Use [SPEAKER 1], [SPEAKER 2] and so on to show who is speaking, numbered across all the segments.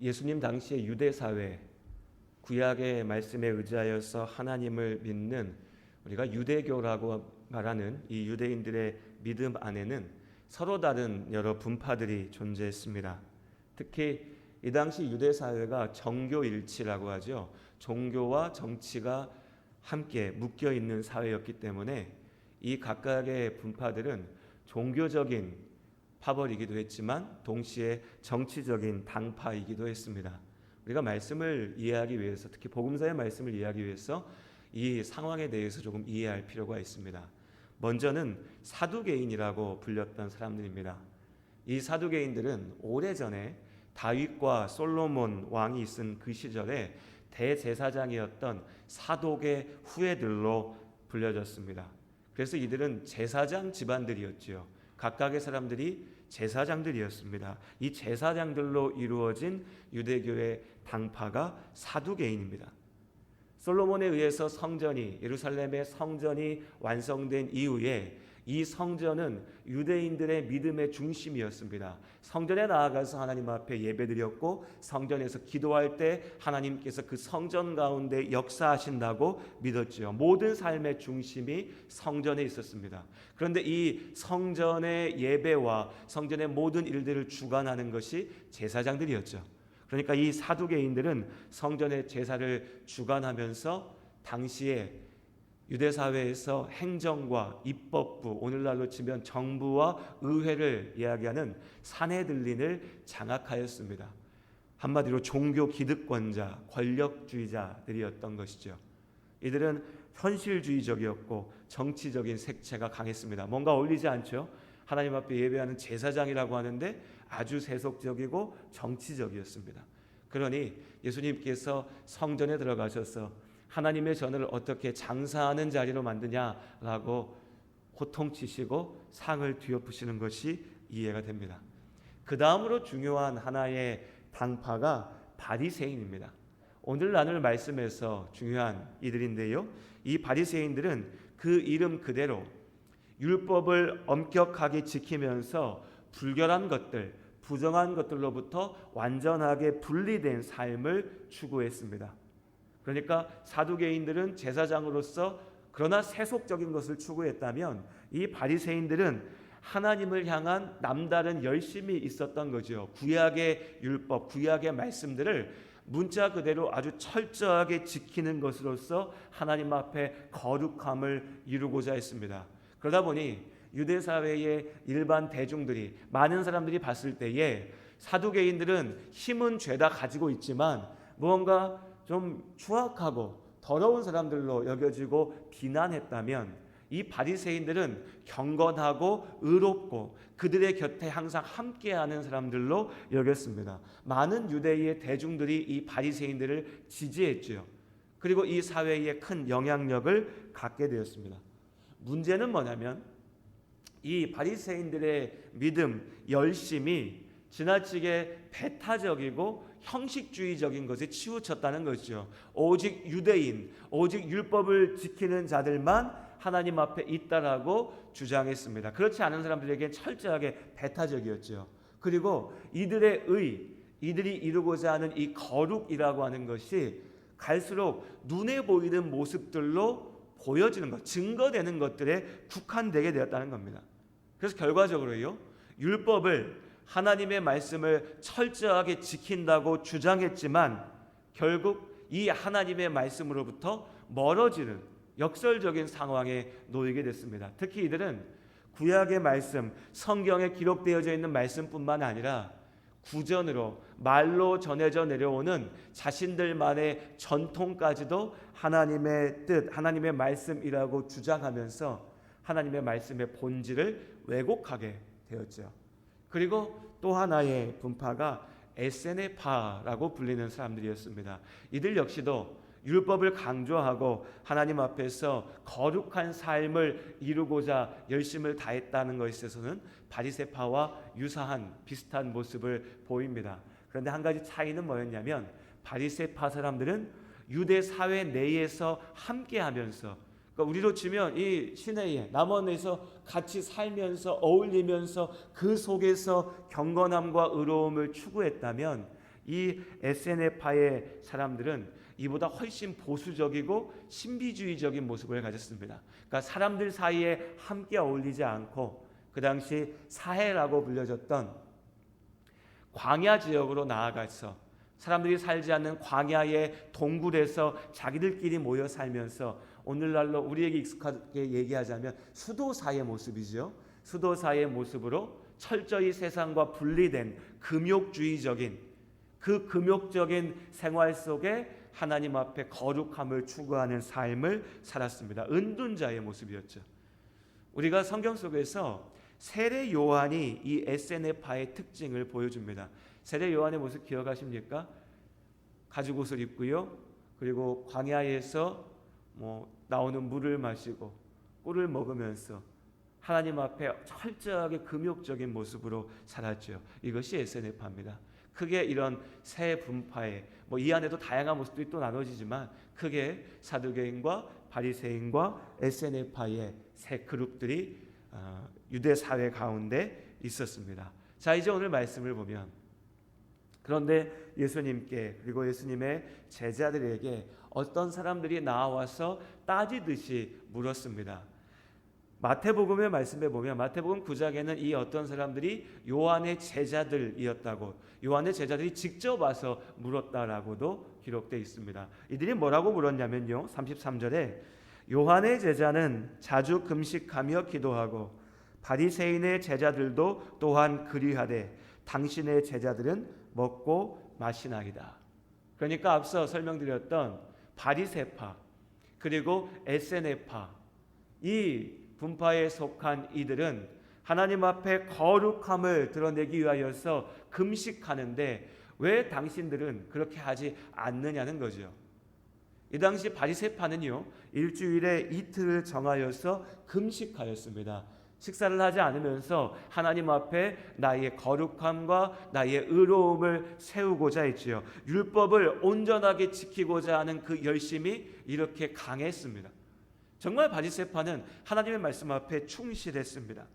[SPEAKER 1] 예수님 당시의 유대 사회, 구약의 말씀에 의지하여서 하나님을 믿는 우리가 유대교라고 말하는 이 유대인들의 믿음 안에는 서로 다른 여러 분파들이 존재했습니다. 특히 이 당시 유대 사회가 정교일치라고 하죠. 종교와 정치가 함께 묶여 있는 사회였기 때문에 이 각각의 분파들은 종교적인 파벌이기도 했지만 동시에 정치적인 당파이기도 했습니다. 우리가 말씀을 이해하기 위해서, 특히 복음서의 말씀을 이해하기 위해서 이 상황에 대해서 조금 이해할 필요가 있습니다. 먼저는 사두개인이라고 불렸던 사람들입니다. 이 사두개인들은 오래전에 다윗과 솔로몬 왕이 있은 그 시절에 대제사장이었던 사독의 후예들로 불려졌습니다. 그래서 이들은 제사장 집안들이었지요. 각각의 사람들이 제사장들이었습니다. 이 제사장들로 이루어진 유대교의 당파가 사두개인입니다. 솔로몬에 의해서 예루살렘의 성전이 완성된 이후에 이 성전은 유대인들의 믿음의 중심이었습니다. 성전에 나아가서 하나님 앞에 예배드렸고 성전에서 기도할 때 하나님께서 그 성전 가운데 역사하신다고 믿었지요. 모든 삶의 중심이 성전에 있었습니다. 그런데 이 성전의 예배와 성전의 모든 일들을 주관하는 것이 제사장들이었죠. 그러니까 이 사두개인들은 성전의 제사를 주관하면서 당시에 유대 사회에서 행정과 입법부, 오늘날로 치면 정부와 의회를 이야기하는 산헤들린을 장악하였습니다. 한마디로 종교 기득권자, 권력주의자들이었던 것이죠. 이들은 현실주의적이었고 정치적인 색채가 강했습니다. 뭔가 어울리지 않죠? 하나님 앞에 예배하는 제사장이라고 하는데 아주 세속적이고 정치적이었습니다. 그러니 예수님께서 성전에 들어가셔서 하나님의 전을 어떻게 장사하는 자리로 만드냐라고 호통치시고 상을 뒤엎으시는 것이 이해가 됩니다. 그 다음으로 중요한 하나의 당파가 바리새인입니다. 오늘 나눌 말씀에서 중요한 이들인데요. 이 바리새인들은 그 이름 그대로 율법을 엄격하게 지키면서 불결한 것들, 부정한 것들로부터 완전하게 분리된 삶을 추구했습니다. 그러니까 사두개인들은 제사장으로서 그러나 세속적인 것을 추구했다면 이 바리새인들은 하나님을 향한 남다른 열심이 있었던 거죠. 구약의 율법, 구약의 말씀들을 문자 그대로 아주 철저하게 지키는 것으로서 하나님 앞에 거룩함을 이루고자 했습니다. 그러다 보니 유대 사회의 일반 대중들이, 많은 사람들이 봤을 때에 사두개인들은 힘은 죄다 가지고 있지만 무언가 좀 추악하고 더러운 사람들로 여겨지고 비난했다면 이 바리새인들은 경건하고 의롭고 그들의 곁에 항상 함께하는 사람들로 여겼습니다. 많은 유대의 대중들이 이 바리새인들을 지지했죠. 그리고 이 사회에 큰 영향력을 갖게 되었습니다. 문제는 뭐냐면 이 바리새인들의 믿음, 열심이 지나치게 배타적이고 형식주의적인 것에 치우쳤다는 것이죠. 오직 유대인, 오직 율법을 지키는 자들만 하나님 앞에 있다라고 주장했습니다. 그렇지 않은 사람들에게 철저하게 배타적이었죠. 그리고 이들의 이들이 이루고자 하는 이 거룩이라고 하는 것이 갈수록 눈에 보이는 모습들로 보여지는 것, 증거되는 것들에 국한되게 되었다는 겁니다. 그래서 결과적으로요, 율법을, 하나님의 말씀을 철저하게 지킨다고 주장했지만 결국 이 하나님의 말씀으로부터 멀어지는 역설적인 상황에 놓이게 됐습니다. 특히 이들은 구약의 말씀, 성경에 기록되어져 있는 말씀뿐만 아니라 구전으로 말로 전해져 내려오는 자신들만의 전통까지도 하나님의 뜻, 하나님의 말씀이라고 주장하면서 하나님의 말씀의 본질을 왜곡하게 되었죠. 그리고 또 하나의 분파가 에세네파라고 불리는 사람들이었습니다. 이들 역시도 율법을 강조하고 하나님 앞에서 거룩한 삶을 이루고자 열심을 다했다는 것에 있어서는 바리새파와 유사한 비슷한 모습을 보입니다. 그런데 한 가지 차이는 뭐였냐면 바리새파 사람들은 유대 사회 내에서 함께하면서, 그러니까 우리로 치면 이 시내에 남원에서 같이 살면서 어울리면서 그 속에서 경건함과 의로움을 추구했다면 이 SNF파의 사람들은 이보다 훨씬 보수적이고 신비주의적인 모습을 가졌습니다. 그러니까 사람들 사이에 함께 어울리지 않고 그 당시 사해라고 불려졌던 광야 지역으로 나아가서 사람들이 살지 않는 광야의 동굴에서 자기들끼리 모여 살면서 오늘날로 우리에게 익숙하게 얘기하자면 수도사의 모습이죠. 수도사의 모습으로 철저히 세상과 분리된 금욕주의적인 그 금욕적인 생활 속에 하나님 앞에 거룩함을 추구하는 삶을 살았습니다. 은둔자의 모습이었죠. 우리가 성경 속에서 세례 요한이 이 SNF파의 특징을 보여줍니다. 세례 요한의 모습 기억하십니까? 가죽 옷을 입고요. 그리고 광야에서 나오는 물을 마시고 꿀을 먹으면서 하나님 앞에 철저하게 금욕적인 모습으로 살았죠. 이것이 SNF파입니다. 크게 이런 세 분파의 이 안에도 다양한 모습들이 또 나눠지지만 크게 사두개인과 바리새인과 SNF파의 세 그룹들이 유대 사회 가운데 있었습니다. 자, 이제 오늘 말씀을 보면 그런데 예수님께 그리고 예수님의 제자들에게 어떤 사람들이 나와서 따지듯이 물었습니다. 마태복음의 말씀에 보면 마태복음 9장에는 이 어떤 사람들이 요한의 제자들이었다고 요한의 제자들이 직접 와서 물었다라고도 기록되어 있습니다. 이들이 뭐라고 물었냐면요. 33절에 요한의 제자는 자주 금식하며 기도하고 바리새인의 제자들도 또한 그리하되 당신의 제자들은 먹고 마시나이다. 그러니까 앞서 설명드렸던 바리새파 그리고 SNF파 이 분파에 속한 이들은 하나님 앞에 거룩함을 드러내기 위하여서 금식하는데 왜 당신들은 그렇게 하지 않느냐는 거죠. 이 당시 바리새파는요 일주일에 이틀을 정하여서 금식하였습니다. 식사를 하지 않으면서 하나님 앞에 나의 거룩함과 나의 의로움을 세우고자 했지요. 율법을 온전하게 지키고자 하는 그 열심이 이렇게 강했습니다. 정말 바리새파는 하나님의 말씀 앞에 충실했습니다.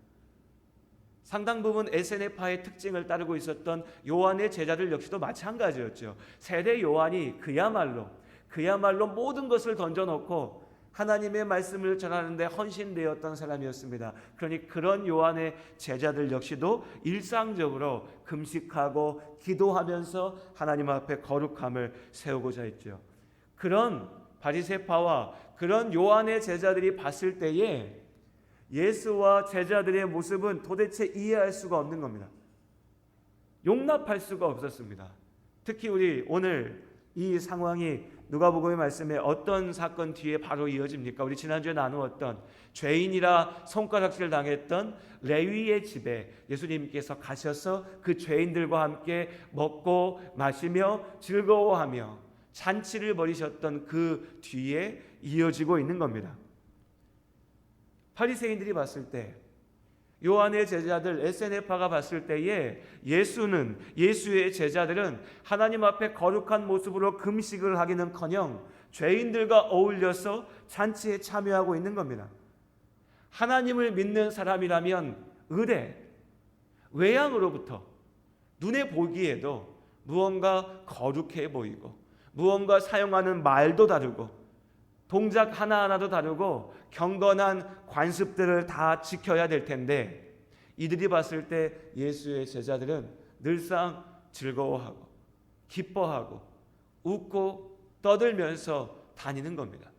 [SPEAKER 1] 상당 부분 SNF파의 특징을 따르고 있었던 요한의 제자들 역시도 마찬가지였죠. 세례 요한이 그야말로 모든 것을 던져놓고 하나님의 말씀을 전하는데 헌신되었던 사람이었습니다. 그러니 그런 요한의 제자들 역시도 일상적으로 금식하고 기도하면서 하나님 앞에 거룩함을 세우고자 했죠. 그런 바리새파와 그런 요한의 제자들이 봤을 때에 예수와 제자들의 모습은 도대체 이해할 수가 없는 겁니다. 용납할 수가 없었습니다. 특히 우리 오늘 이 상황이 누가복음의 말씀에 어떤 사건 뒤에 바로 이어집니까? 우리 지난주에 나누었던 죄인이라 손가락질 당했던 레위의 집에 예수님께서 가셔서 그 죄인들과 함께 먹고 마시며 즐거워하며 잔치를 벌이셨던 그 뒤에 이어지고 있는 겁니다. 바리새인들이 봤을 때 요한의 제자들 SNF파가 봤을 때에 예수의 제자들은 하나님 앞에 거룩한 모습으로 금식을 하기는커녕 죄인들과 어울려서 잔치에 참여하고 있는 겁니다. 하나님을 믿는 사람이라면 외양으로부터 눈에 보기에도 무언가 거룩해 보이고 무언가 사용하는 말도 다르고 동작 하나하나도 다르고 경건한 관습들을 다 지켜야 될 텐데 이들이 봤을 때 예수의 제자들은 늘상 즐거워하고 기뻐하고 웃고 떠들면서 다니는 겁니다.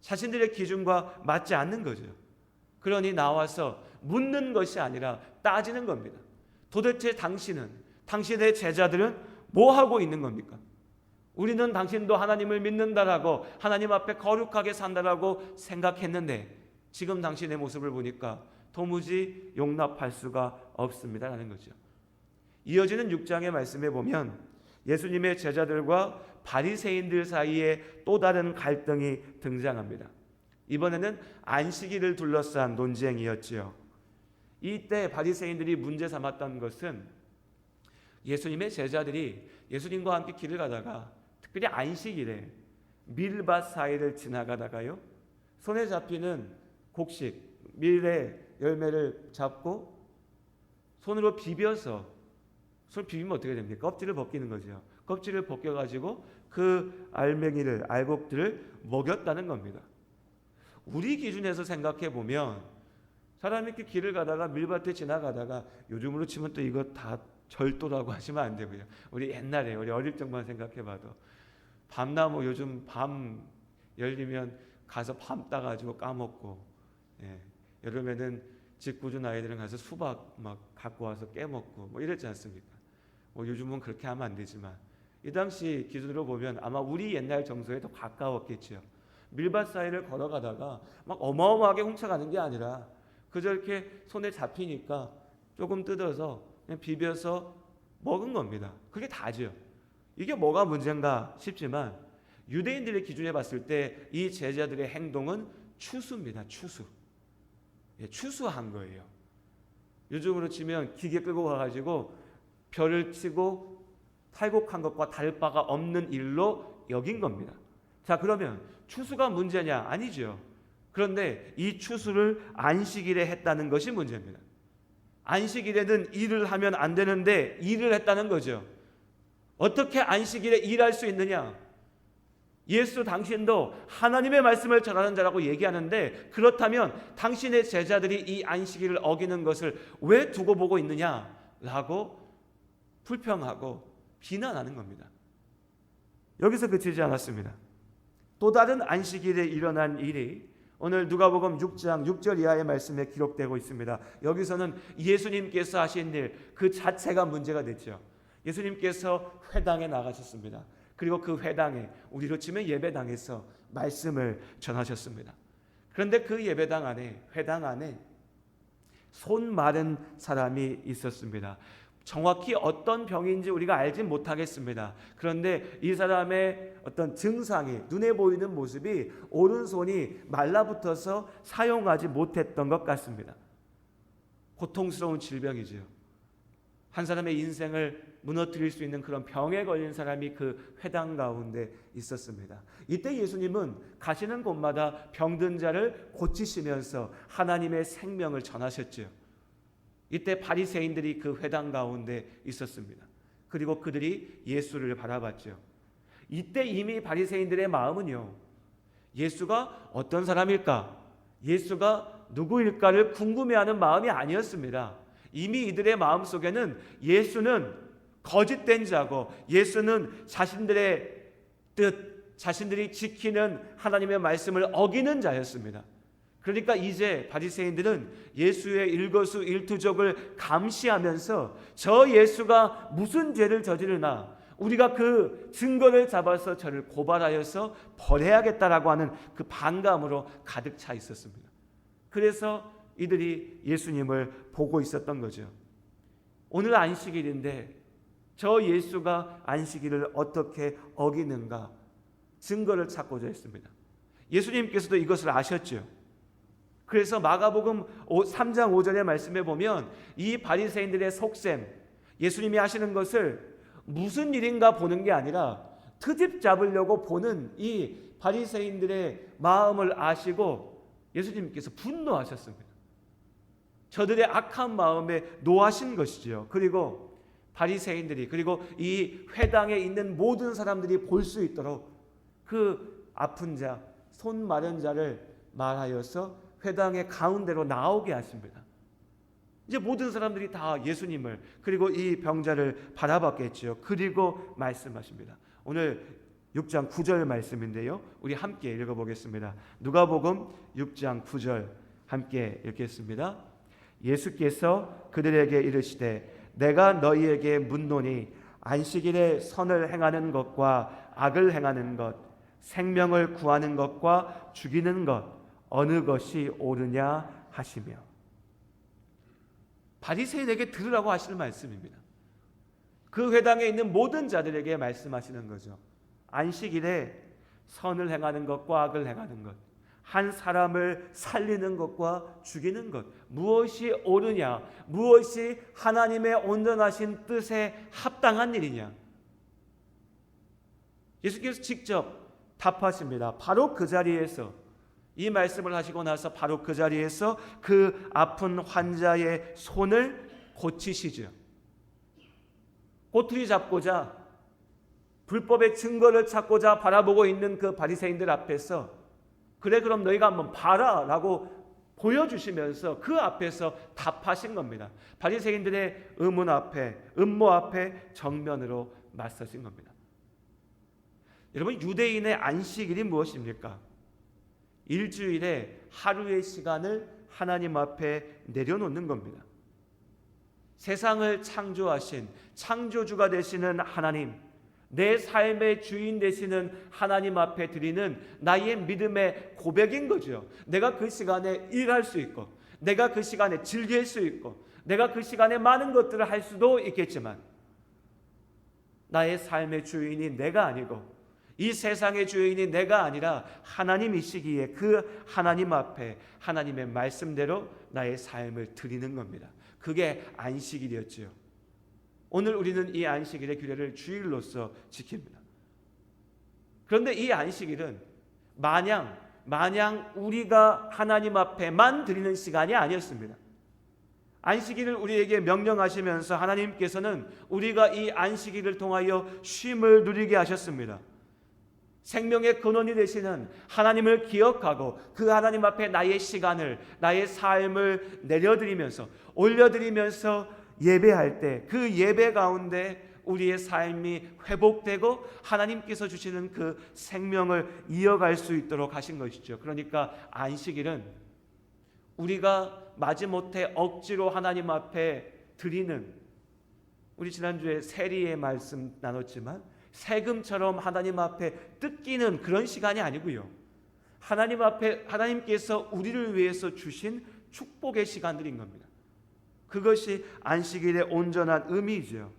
[SPEAKER 1] 자신들의 기준과 맞지 않는 거죠. 그러니 나와서 묻는 것이 아니라 따지는 겁니다. 도대체 당신의 제자들은 뭐 하고 있는 겁니까? 우리는 당신도 하나님을 믿는다라고 하나님 앞에 거룩하게 산다라고 생각했는데 지금 당신의 모습을 보니까 도무지 용납할 수가 없습니다라는 거죠. 이어지는 6장의 말씀에 보면 예수님의 제자들과 바리새인들 사이에 또 다른 갈등이 등장합니다. 이번에는 안식일을 둘러싼 논쟁이었지요. 이때 바리새인들이 문제 삼았던 것은 예수님의 제자들이 예수님과 함께 길을 가다가 특별히 안식일에 밀밭 사이를 지나가다가요 손에 잡히는 곡식 밀의 열매를 잡고 손으로 비벼서 손 비비면 어떻게 됩니까? 껍질을 벗기는 거죠. 껍질을 벗겨가지고 그 알맹이를, 알곡들을 먹였다는 겁니다. 우리 기준에서 생각해 보면 사람이 이렇게 길을 가다가 밀밭에 지나가다가, 요즘으로 치면 또 이거 다 절도라고 하시면 안 되고요. 우리 옛날에, 우리 어릴 적만 생각해 봐도 밤나무, 요즘 밤 열리면 가서 밤 따가지고 까먹고, 여름에는 집 꾸준 아이들은 가서 수박 막 갖고 와서 깨먹고 뭐 이랬지 않습니까? 뭐 요즘은 그렇게 하면 안 되지만 이 당시 기준으로 보면 아마 우리 옛날 정서에 더 가까웠겠죠. 밀밭 사이를 걸어가다가 막 어마어마하게 훔쳐가는 게 아니라 그저 이렇게 손에 잡히니까 조금 뜯어서 그냥 비벼서 먹은 겁니다. 그게 다죠. 이게 뭐가 문제인가 싶지만 유대인들의 기준에 봤을 때 이 제자들의 행동은 추수입니다. 추수. 추수한 거예요. 요즘으로 치면 기계 끌고 가가지고 별을 치고 탈곡한 것과 다를 바가 없는 일로 여긴 겁니다. 자, 그러면 추수가 문제냐? 아니죠. 그런데 이 추수를 안식일에 했다는 것이 문제입니다. 안식일에는 일을 하면 안 되는데 일을 했다는 거죠. 어떻게 안식일에 일할 수 있느냐? 예수 당신도 하나님의 말씀을 전하는 자라고 얘기하는데, 그렇다면 당신의 제자들이 이 안식일을 어기는 것을 왜 두고 보고 있느냐라고 불평하고 비난하는 겁니다. 여기서 그치지 않았습니다. 또 다른 안식일에 일어난 일이 오늘 누가복음 6장 6절 이하의 말씀에 기록되고 있습니다. 여기서는 예수님께서 하신 일 그 자체가 문제가 됐죠. 예수님께서 회당에 나가셨습니다. 그리고 그 회당에, 우리로 치면 예배당에서 말씀을 전하셨습니다. 그런데 그 예배당 안에, 회당 안에 손 마른 사람이 있었습니다. 정확히 어떤 병인지 우리가 알지 못하겠습니다. 그런데 이 사람의 어떤 증상이, 눈에 보이는 모습이 오른손이 말라붙어서 사용하지 못했던 것 같습니다. 고통스러운 질병이죠. 한 사람의 인생을 무너뜨릴 수 있는 그런 병에 걸린 사람이 그 회당 가운데 있었습니다. 이때 예수님은 가시는 곳마다 병든 자를 고치시면서 하나님의 생명을 전하셨죠. 이때 바리새인들이 그 회당 가운데 있었습니다. 그리고 그들이 예수를 바라봤죠. 이때 이미 바리새인들의 마음은요, 예수가 어떤 사람일까? 예수가 누구일까를 궁금해하는 마음이 아니었습니다. 이미 이들의 마음속에는 예수는 거짓된 자고, 예수는 자신들의 뜻, 자신들이 지키는 하나님의 말씀을 어기는 자였습니다. 그러니까 이제 바리새인들은 예수의 일거수일투족을 감시하면서 저 예수가 무슨 죄를 저지르나 우리가 그 증거를 잡아서 저를 고발하여서 벌해야겠다라고 하는 그 반감으로 가득 차 있었습니다. 그래서 이들이 예수님을 보고 있었던 거죠. 오늘 안식일인데 저 예수가 안식일을 어떻게 어기는가 증거를 찾고자 했습니다. 예수님께서도 이것을 아셨죠. 그래서 마가복음 3장 5절의 말씀에 보면 이 바리새인들의 속셈, 예수님이 하시는 것을 무슨 일인가 보는 게 아니라 트집 잡으려고 보는 이 바리새인들의 마음을 아시고 예수님께서 분노하셨습니다. 저들의 악한 마음에 노하신 것이죠. 그리고 바리새인들이, 그리고 이 회당에 있는 모든 사람들이 볼 수 있도록 그 아픈 자, 손 마른 자를 말하여서 회당의 가운데로 나오게 하십니다. 이제 모든 사람들이 다 예수님을, 그리고 이 병자를 바라봤겠죠. 그리고 말씀하십니다. 오늘 6장 9절 말씀인데요, 우리 함께 읽어보겠습니다. 누가복음 6장 9절 함께 읽겠습니다. 예수께서 그들에게 이르시되 내가 너희에게 묻노니 안식일에 선을 행하는 것과 악을 행하는 것, 생명을 구하는 것과 죽이는 것 어느 것이 옳으냐 하시며. 바리새인에게 들으라고 하시는 말씀입니다. 그 회당에 있는 모든 자들에게 말씀하시는 거죠. 안식일에 선을 행하는 것과 악을 행하는 것, 한 사람을 살리는 것과 죽이는 것, 무엇이 옳으냐, 무엇이 하나님의 온전하신 뜻에 합당한 일이냐. 예수께서 직접 답하십니다. 바로 그 자리에서, 이 말씀을 하시고 나서 바로 그 자리에서 그 아픈 환자의 손을 고치시죠. 꼬투리 잡고자 불법의 증거를 찾고자 바라보고 있는 그 바리새인들 앞에서 그래 그럼 너희가 한번 봐라 라고 보여주시면서 그 앞에서 답하신 겁니다. 바리새인들의 음모 앞에 정면으로 맞서신 겁니다. 여러분, 유대인의 안식일이 무엇입니까? 일주일에 하루의 시간을 하나님 앞에 내려놓는 겁니다. 세상을 창조하신 창조주가 되시는 하나님, 내 삶의 주인 되시는 하나님 앞에 드리는 나의 믿음의 고백인 거죠. 내가 그 시간에 일할 수 있고, 내가 그 시간에 즐길 수 있고, 내가 그 시간에 많은 것들을 할 수도 있겠지만 나의 삶의 주인이 내가 아니고 이 세상의 주인이 내가 아니라 하나님이시기에 그 하나님 앞에 하나님의 말씀대로 나의 삶을 드리는 겁니다. 그게 안식일이었지요. 오늘 우리는 이 안식일의 규례를 주일로서 지킵니다. 그런데 이 안식일은 마냥 우리가 하나님 앞에만 드리는 시간이 아니었습니다. 안식일을 우리에게 명령하시면서 하나님께서는 우리가 이 안식일을 통하여 쉼을 누리게 하셨습니다. 생명의 근원이 되시는 하나님을 기억하고 그 하나님 앞에 나의 시간을, 나의 삶을 내려드리면서 올려드리면서 예배할 때 그 예배 가운데 우리의 삶이 회복되고 하나님께서 주시는 그 생명을 이어갈 수 있도록 하신 것이죠. 그러니까 안식일은 우리가 마지못해 억지로 하나님 앞에 드리는, 우리 지난주에 세리의 말씀 나눴지만 세금처럼 하나님 앞에 뜯기는 그런 시간이 아니고요. 하나님 앞에 하나님께서 우리를 위해서 주신 축복의 시간들인 겁니다. 그것이 안식일의 온전한 의미이죠.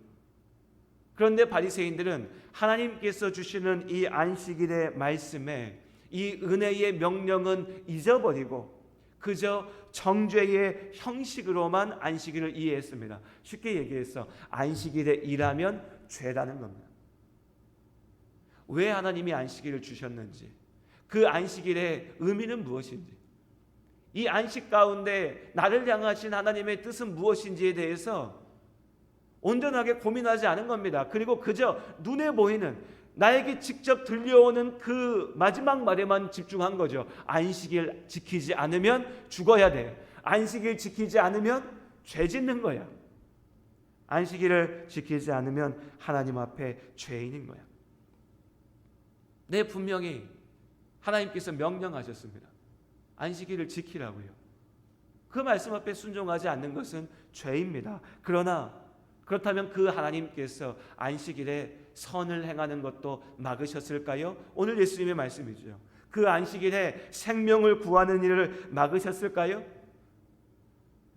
[SPEAKER 1] 그런데 바리새인들은 하나님께서 주시는 이 안식일의 말씀에 이 은혜의 명령은 잊어버리고 그저 정죄의 형식으로만 안식일을 이해했습니다. 쉽게 얘기해서 안식일에 일하면 죄라는 겁니다. 왜 하나님이 안식일을 주셨는지, 그 안식일의 의미는 무엇인지, 이 안식 가운데 나를 향하신 하나님의 뜻은 무엇인지에 대해서 온전하게 고민하지 않은 겁니다. 그리고 그저 눈에 보이는, 나에게 직접 들려오는 그 마지막 말에만 집중한 거죠. 안식일 지키지 않으면 죽어야 돼. 안식일 지키지 않으면 죄 짓는 거야. 안식일을 지키지 않으면 하나님 앞에 죄인인 거야. 네, 분명히 하나님께서 명령하셨습니다. 안식일을 지키라고요. 그 말씀 앞에 순종하지 않는 것은 죄입니다. 그렇다면 그 하나님께서 안식일에 선을 행하는 것도 막으셨을까요? 오늘 예수님의 말씀이죠. 그 안식일에 생명을 구하는 일을 막으셨을까요?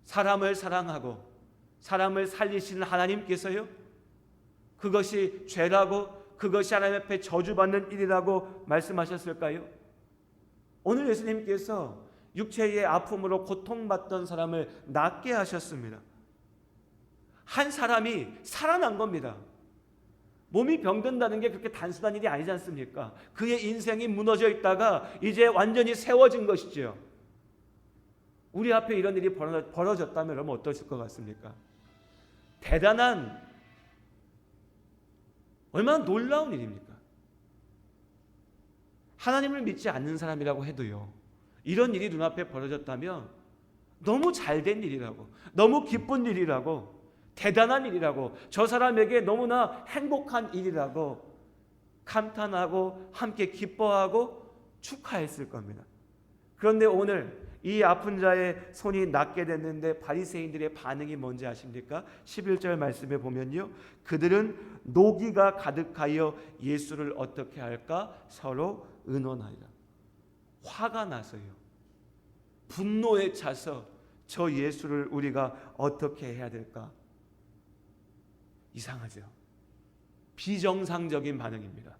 [SPEAKER 1] 사람을 사랑하고 사람을 살리시는 하나님께서요? 그것이 죄라고, 그것이 하나님 앞에 저주받는 일이라고 말씀하셨을까요? 오늘 예수님께서 육체의 아픔으로 고통받던 사람을 낫게 하셨습니다. 한 사람이 살아난 겁니다. 몸이 병든다는 게 그렇게 단순한 일이 아니지 않습니까? 그의 인생이 무너져 있다가 이제 완전히 세워진 것이죠. 우리 앞에 이런 일이 벌어졌다면 여러분 어떠실 것 같습니까? 대단한, 얼마나 놀라운 일입니까? 하나님을 믿지 않는 사람이라고 해도요, 이런 일이 눈앞에 벌어졌다면 너무 잘된 일이라고, 너무 기쁜 일이라고, 대단한 일이라고, 저 사람에게 너무나 행복한 일이라고 감탄하고 함께 기뻐하고 축하했을 겁니다. 그런데 오늘 이 아픈 자의 손이 낫게 됐는데 바리새인들의 반응이 뭔지 아십니까? 11절 말씀에 보면요, 그들은 노기가 가득하여 예수를 어떻게 할까 서로 의논하리라. 화가 나서요, 분노에 차서 저 예수를 우리가 어떻게 해야 될까? 이상하죠. 비정상적인 반응입니다.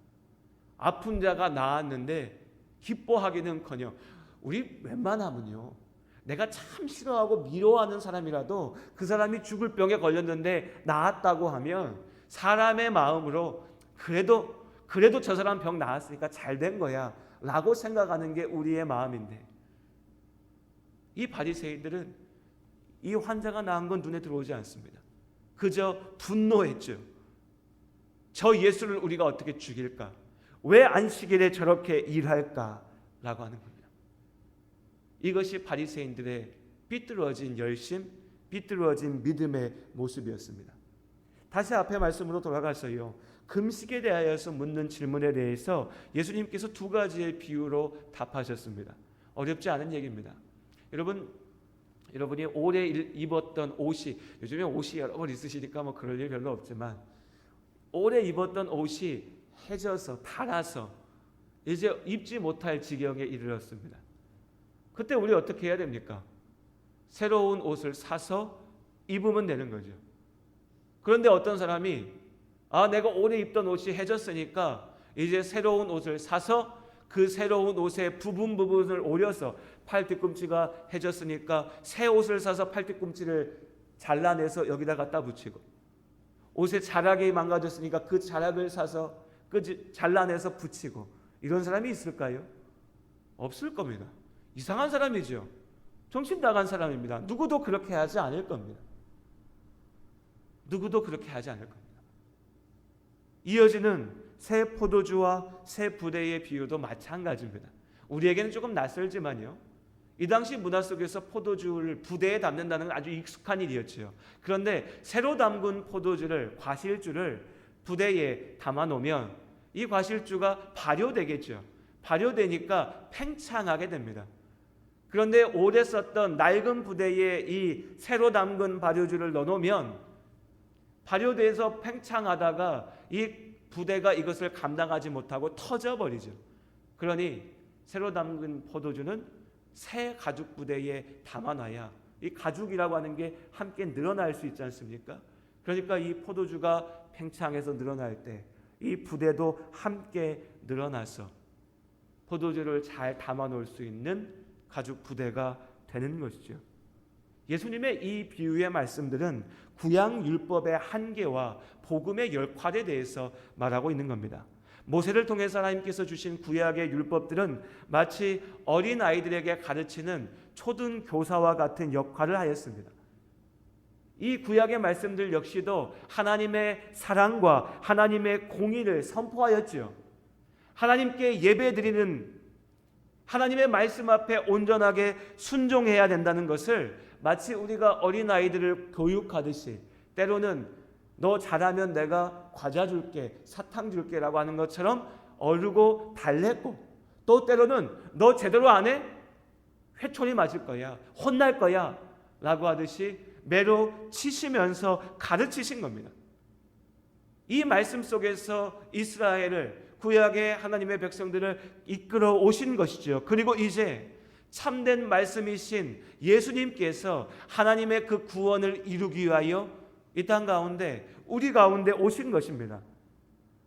[SPEAKER 1] 아픈 자가 나았는데 기뻐하기는커녕, 우리 웬만하면요, 내가 참 싫어하고 미워하는 사람이라도 그 사람이 죽을 병에 걸렸는데 나았다고 하면 사람의 마음으로 그래도 저 사람 병 나았으니까 잘 된 거야 라고 생각하는 게 우리의 마음인데, 이 바리새인들은 이 환자가 나은 건 눈에 들어오지 않습니다. 그저 분노했죠. 저 예수를 우리가 어떻게 죽일까? 왜 안식일에 저렇게 일할까? 라고 하는 겁니다. 이것이 바리새인들의 삐뚤어진 열심, 삐뚤어진 믿음의 모습이었습니다. 다시 앞에 말씀으로 돌아가서요, 금식에 대하여서 묻는 질문에 대해서 예수님께서 두 가지의 비유로 답하셨습니다. 어렵지 않은 얘기입니다. 여러분이 오래 입었던 옷이, 요즘에 옷이 여러 번 있으시니까 뭐 그럴 일 별로 없지만, 오래 입었던 옷이 해져서 닳아서 이제 입지 못할 지경에 이르렀습니다. 그때 우리 어떻게 해야 됩니까? 새로운 옷을 사서 입으면 되는 거죠. 그런데 어떤 사람이 내가 오래 입던 옷이 해졌으니까 이제 새로운 옷을 사서 그 새로운 옷의 부분을 오려서, 팔 뒤꿈치가 해졌으니까 새 옷을 사서 팔 뒤꿈치를 잘라내서 여기다 갖다 붙이고, 옷의 자락이 망가졌으니까 그 자락을 사서 잘라내서 붙이고, 이런 사람이 있을까요? 없을 겁니다. 이상한 사람이죠. 정신 나간 사람입니다. 누구도 그렇게 하지 않을 겁니다. 누구도 그렇게 하지 않을 겁니다. 이어지는 새 포도주와 새 부대의 비유도 마찬가지입니다. 우리에게는 조금 낯설지만요, 이 당시 문화 속에서 포도주를 부대에 담는다는 건 아주 익숙한 일이었죠. 그런데 새로 담근 포도주를, 과실주를 부대에 담아 놓으면 이 과실주가 발효되겠죠. 발효되니까 팽창하게 됩니다. 그런데 오래 썼던 낡은 부대에 이 새로 담근 발효주를 넣어놓으면 발효돼서 팽창하다가 이 부대가 이것을 감당하지 못하고 터져버리죠. 그러니 새로 담근 포도주는 새 가죽 부대에 담아놔야 이 가죽이라고 하는 게 함께 늘어날 수 있지 않습니까? 그러니까 이 포도주가 팽창해서 늘어날 때 이 부대도 함께 늘어나서 포도주를 잘 담아놓을 수 있는 가죽 부대가 되는 것이죠. 예수님의 이 비유의 말씀들은 구약 율법의 한계와 복음의 역할에 대해서 말하고 있는 겁니다. 모세를 통해서 하나님께서 주신 구약의 율법들은 마치 어린 아이들에게 가르치는 초등 교사와 같은 역할을 하였습니다. 이 구약의 말씀들 역시도 하나님의 사랑과 하나님의 공의를 선포하였지요. 하나님께 예배드리는, 하나님의 말씀 앞에 온전하게 순종해야 된다는 것을 마치 우리가 어린아이들을 교육하듯이, 때로는 너 잘하면 내가 과자 줄게, 사탕 줄게 라고 하는 것처럼 어르고 달랬고, 또 때로는 너 제대로 안 해? 회초리 맞을 거야, 혼날 거야 라고 하듯이 매로 치시면서 가르치신 겁니다. 이 말씀 속에서 이스라엘을, 구약의 하나님의 백성들을 이끌어 오신 것이죠. 그리고 이제 참된 말씀이신 예수님께서 하나님의 그 구원을 이루기 위하여 이 땅 가운데, 우리 가운데 오신 것입니다.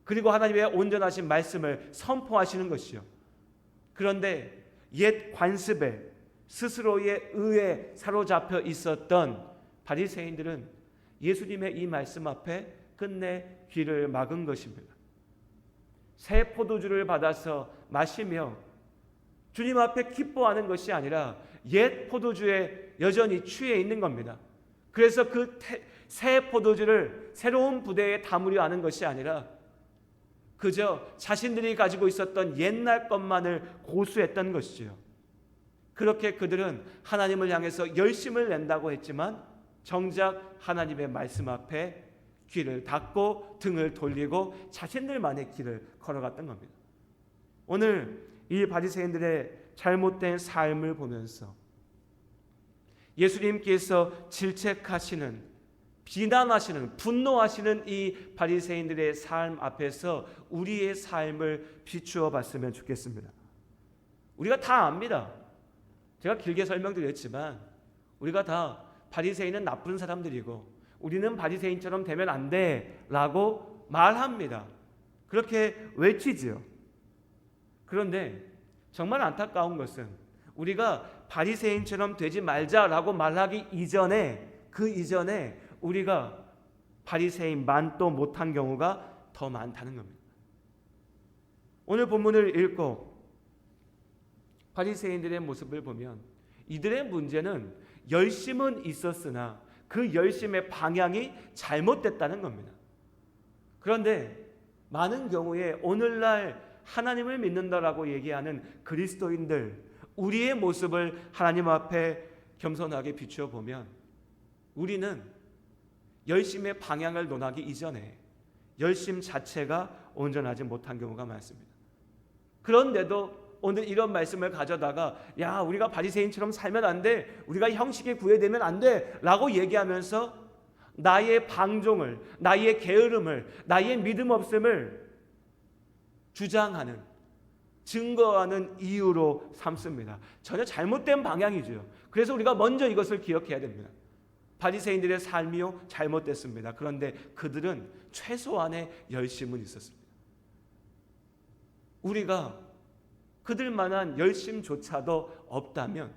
[SPEAKER 1] 그리고 하나님의 온전하신 말씀을 선포하시는 것이죠. 그런데 옛 관습에, 스스로의 의에 사로잡혀 있었던 바리새인들은 예수님의 이 말씀 앞에 끝내 귀를 막은 것입니다. 새 포도주를 받아서 마시며 주님 앞에 기뻐하는 것이 아니라 옛 포도주에 여전히 취해 있는 겁니다. 그래서 그 새 포도주를 새로운 부대에 담으려 하는 것이 아니라 그저 자신들이 가지고 있었던 옛날 것만을 고수했던 것이지요. 그렇게 그들은 하나님을 향해서 열심을 낸다고 했지만 정작 하나님의 말씀 앞에 귀를 닫고 등을 돌리고 자신들만의 길을 걸어갔던 겁니다. 오늘 이 바리새인들의 잘못된 삶을 보면서 예수님께서 질책하시는, 비난하시는, 분노하시는 이 바리새인들의 삶 앞에서 우리의 삶을 비추어 봤으면 좋겠습니다. 우리가 다 압니다. 제가 길게 설명드렸지만 우리가 다 바리새인은 나쁜 사람들이고 우리는 바리새인처럼 되면 안 돼 라고 말합니다. 그렇게 외치지요. 그런데 정말 안타까운 것은 우리가 바리새인처럼 되지 말자라고 말하기 이전에, 그 이전에 우리가 바리새인만도 못한 경우가 더 많다는 겁니다. 오늘 본문을 읽고 바리새인들의 모습을 보면 이들의 문제는 열심은 있었으나 그 열심의 방향이 잘못됐다는 겁니다. 그런데 많은 경우에 오늘날 하나님을 믿는다라고 얘기하는 그리스도인들, 우리의 모습을 하나님 앞에 겸손하게 비추어 보면 우리는 열심의 방향을 논하기 이전에 열심 자체가 온전하지 못한 경우가 많습니다. 그런데도 오늘 이런 말씀을 가져다가 야, 우리가 바리새인처럼 살면 안 돼, 우리가 형식에 구애되면 안 돼 라고 얘기하면서 나의 방종을, 나의 게으름을, 나의 믿음 없음을 주장하는, 증거하는 이유로 삼습니다. 전혀 잘못된 방향이죠. 그래서 우리가 먼저 이것을 기억해야 됩니다. 바리새인들의 삶이요, 잘못됐습니다. 그런데 그들은 최소한의 열심은 있었습니다. 우리가 그들만한 열심조차도 없다면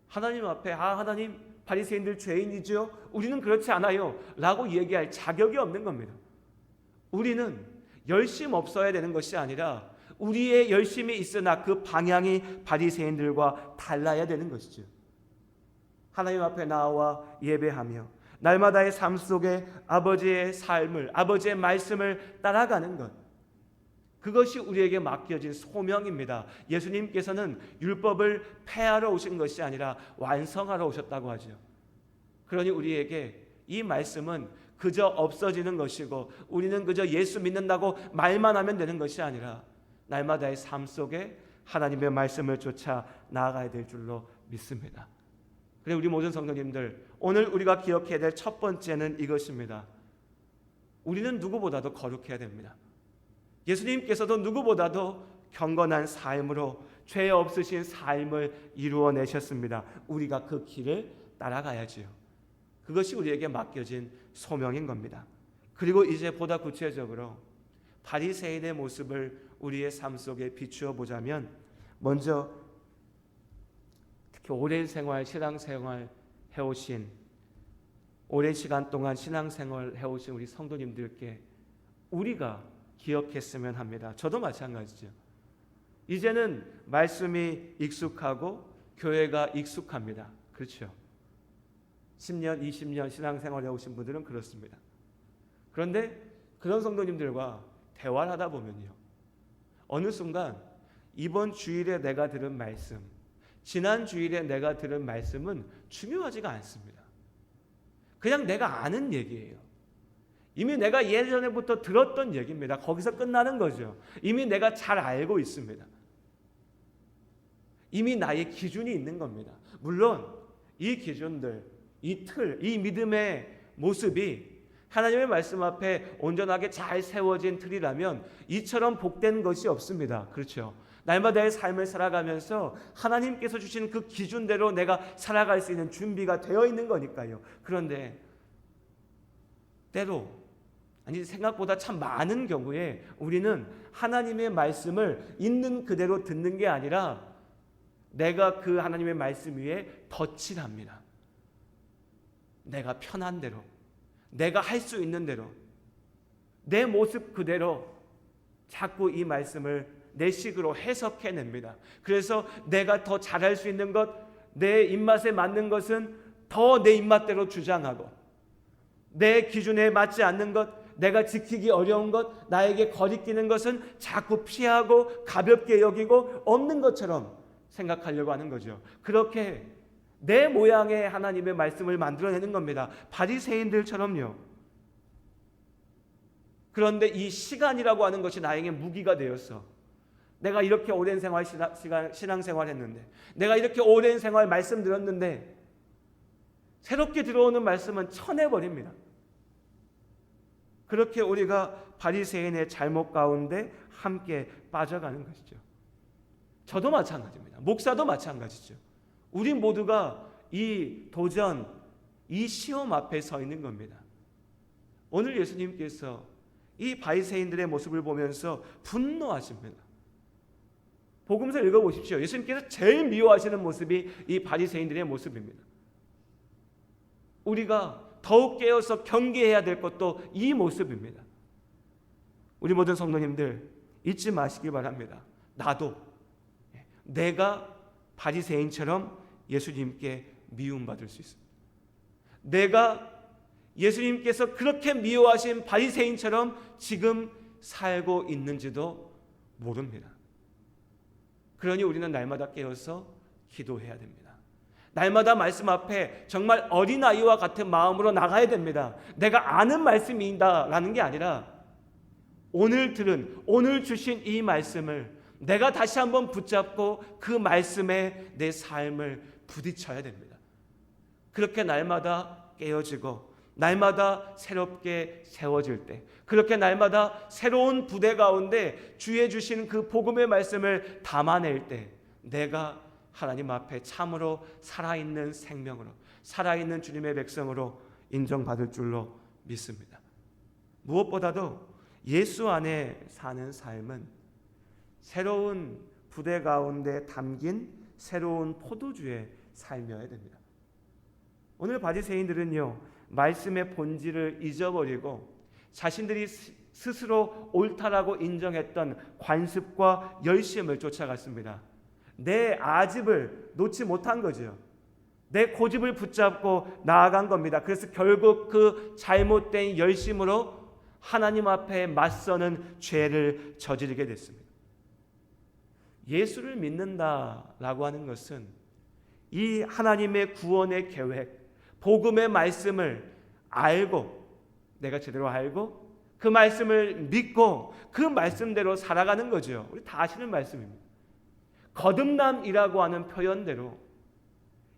[SPEAKER 1] 하나님 앞에 하나님, 바리새인들 죄인이죠, 우리는 그렇지 않아요 라고 얘기할 자격이 없는 겁니다. 우리는 열심 없어야 되는 것이 아니라 우리의 열심이 있으나 그 방향이 바리새인들과 달라야 되는 것이죠. 하나님 앞에 나와 예배하며 날마다의 삶 속에 아버지의 삶을, 아버지의 말씀을 따라가는 것, 그것이 우리에게 맡겨진 소명입니다. 예수님께서는 율법을 폐하러 오신 것이 아니라 완성하러 오셨다고 하죠. 그러니 우리에게 이 말씀은 그저 없어지는 것이고 우리는 그저 예수 믿는다고 말만 하면 되는 것이 아니라 날마다의 삶 속에 하나님의 말씀을 쫓아 나아가야 될 줄로 믿습니다. 그래, 우리 모든 성도님들, 오늘 우리가 기억해야 될 첫 번째는 이것입니다. 우리는 누구보다도 거룩해야 됩니다. 예수님께서도 누구보다도 경건한 삶으로 죄 없으신 삶을 이루어내셨습니다. 우리가 그 길을 따라가야지요. 그것이 우리에게 맡겨진 소명인 겁니다. 그리고 이제 보다 구체적으로 바리새인의 모습을 우리의 삶 속에 비추어 보자면, 먼저 특히 오랜 생활, 신앙생활 해오신, 오랜 시간 동안 신앙생활 해오신 우리 성도님들께 우리가 기억했으면 합니다. 저도 마찬가지죠. 이제는 말씀이 익숙하고 교회가 익숙합니다. 그렇죠. 10년, 20년 신앙생활 해오신 분들은 그렇습니다. 그런데 그런 성도님들과 대화를 하다 보면요, 어느 순간 이번 주일에 내가 들은 말씀, 지난 주일에 내가 들은 말씀은 중요하지가 않습니다. 그냥 내가 아는 얘기예요. 이미 내가 예전에부터 들었던 얘기입니다. 거기서 끝나는 거죠. 이미 내가 잘 알고 있습니다. 이미 나의 기준이 있는 겁니다. 물론 이 기준들, 이 틀, 이 믿음의 모습이 하나님의 말씀 앞에 온전하게 잘 세워진 틀이라면 이처럼 복된 것이 없습니다. 그렇죠? 날마다의 삶을 살아가면서 하나님께서 주신 그 기준대로 내가 살아갈 수 있는 준비가 되어 있는 거니까요. 그런데 때로, 아니 생각보다 참 많은 경우에 우리는 하나님의 말씀을 있는 그대로 듣는 게 아니라 내가 그 하나님의 말씀 위에 덧칠합니다. 내가 편한 대로, 내가 할 수 있는 대로, 내 모습 그대로 자꾸 이 말씀을 내 식으로 해석해냅니다. 그래서 내가 더 잘할 수 있는 것, 내 입맛에 맞는 것은 더 내 입맛대로 주장하고, 내 기준에 맞지 않는 것, 내가 지키기 어려운 것, 나에게 거리끼는 것은 자꾸 피하고 가볍게 여기고 없는 것처럼 생각하려고 하는 거죠. 그렇게 내 모양의 하나님의 말씀을 만들어내는 겁니다. 바리새인들처럼요. 그런데 이 시간이라고 하는 것이 나에게 무기가 되었어. 내가 이렇게 오랜 생활, 신앙생활 했는데, 내가 이렇게 오랜 생활 말씀 들었는데 새롭게 들어오는 말씀은 쳐내버립니다. 그렇게 우리가 바리새인의 잘못 가운데 함께 빠져가는 것이죠. 저도 마찬가지입니다. 목사도 마찬가지죠. 우리 모두가 이 도전, 이 시험 앞에 서 있는 겁니다. 오늘 예수님께서 이 바리새인들의 모습을 보면서 분노하십니다. 복음서 읽어보십시오. 예수님께서 제일 미워하시는 모습이 이 바리새인들의 모습입니다. 우리가 더욱 깨어서 경계해야 될 것도 이 모습입니다. 우리 모든 성도님들 잊지 마시기 바랍니다. 나도, 내가 바리새인처럼 예수님께 미움받을 수 있습니다. 내가 예수님께서 그렇게 미워하신 바리새인처럼 지금 살고 있는지도 모릅니다. 그러니 우리는 날마다 깨어서 기도해야 됩니다. 날마다 말씀 앞에 정말 어린아이와 같은 마음으로 나가야 됩니다. 내가 아는 말씀이다라는 게 아니라 오늘 주신 이 말씀을 내가 다시 한번 붙잡고 그 말씀에 내 삶을 부딪혀야 됩니다. 그렇게 날마다 깨어지고 날마다 새롭게 세워질 때, 그렇게 날마다 새로운 부대 가운데 주의 주신 그 복음의 말씀을 담아낼 때 내가 하나님 앞에 참으로 살아있는 생명으로, 살아있는 주님의 백성으로 인정받을 줄로 믿습니다. 무엇보다도 예수 안에 사는 삶은 새로운 부대 가운데 담긴 새로운 포도주의 삶이어야 됩니다. 오늘 바리새인들은요, 말씀의 본질을 잊어버리고 자신들이 스스로 옳다라고 인정했던 관습과 열심을 쫓아갔습니다. 내 아집을 놓지 못한 거죠. 내 고집을 붙잡고 나아간 겁니다. 그래서 결국 그 잘못된 열심으로 하나님 앞에 맞서는 죄를 저지르게 됐습니다. 예수를 믿는다라고 하는 것은 이 하나님의 구원의 계획, 복음의 말씀을 알고, 내가 제대로 알고 그 말씀을 믿고 그 말씀대로 살아가는 거죠. 우리 다 아시는 말씀입니다. 거듭남이라고 하는 표현대로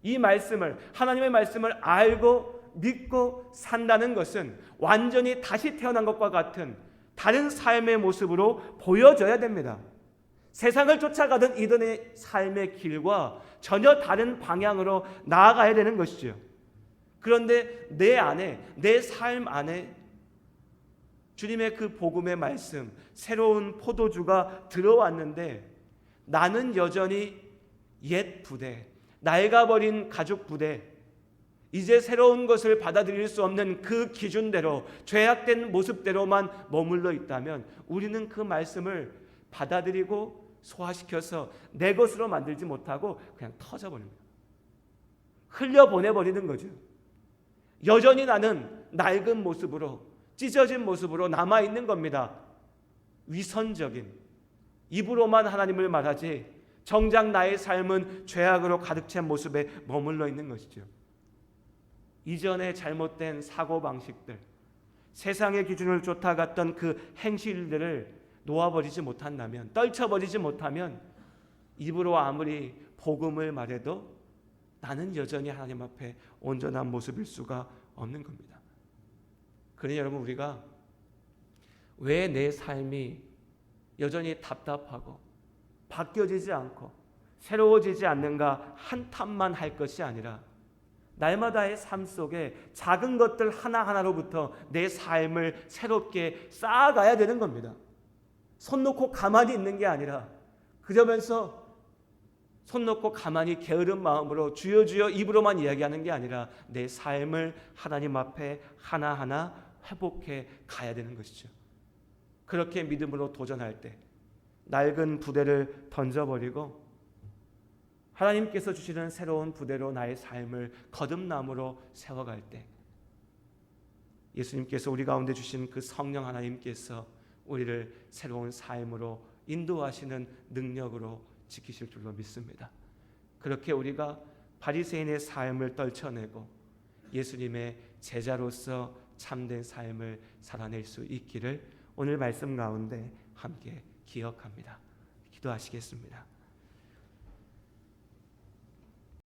[SPEAKER 1] 이 말씀을, 하나님의 말씀을 알고 믿고 산다는 것은 완전히 다시 태어난 것과 같은 다른 삶의 모습으로 보여져야 됩니다. 세상을 쫓아가던 이들의 삶의 길과 전혀 다른 방향으로 나아가야 되는 것이죠. 그런데 내 안에, 내 삶 안에 주님의 그 복음의 말씀, 새로운 포도주가 들어왔는데 나는 여전히 옛 부대, 낡아버린 가죽 부대, 이제 새로운 것을 받아들일 수 없는 그 기준대로, 죄악된 모습대로만 머물러 있다면 우리는 그 말씀을 받아들이고 소화시켜서 내 것으로 만들지 못하고 그냥 터져버립니다. 흘려보내버리는 거죠. 여전히 나는 낡은 모습으로, 찢어진 모습으로 남아있는 겁니다. 위선적인, 입으로만 하나님을 말하지 정작 나의 삶은 죄악으로 가득 찬 모습에 머물러 있는 것이죠. 이전의 잘못된 사고방식들, 세상의 기준을 쫓아갔던 그 행실들을 놓아버리지 못한다면, 떨쳐버리지 못하면 입으로 아무리 복음을 말해도 나는 여전히 하나님 앞에 온전한 모습일 수가 없는 겁니다. 그러니 여러분, 우리가 왜 내 삶이 여전히 답답하고 바뀌어지지 않고 새로워지지 않는가 한탄만 할 것이 아니라 날마다의 삶 속에 작은 것들 하나하나로부터 내 삶을 새롭게 쌓아가야 되는 겁니다. 손 놓고 가만히 있는 게 아니라, 그러면서 손 놓고 가만히 게으른 마음으로 주여 주여 입으로만 이야기하는 게 아니라 내 삶을 하나님 앞에 하나하나 회복해 가야 되는 것이죠. 그렇게 믿음으로 도전할 때 낡은 부대를 던져버리고 하나님께서 주시는 새로운 부대로 나의 삶을 거듭남으로 세워갈 때 예수님께서 우리 가운데 주신 그 성령 하나님께서 우리를 새로운 삶으로 인도하시는 능력으로 지키실 줄로 믿습니다. 그렇게 우리가 바리새인의 삶을 떨쳐내고 예수님의 제자로서 참된 삶을 살아낼 수 있기를 오늘 말씀 가운데 함께 기억합니다. 기도하시겠습니다.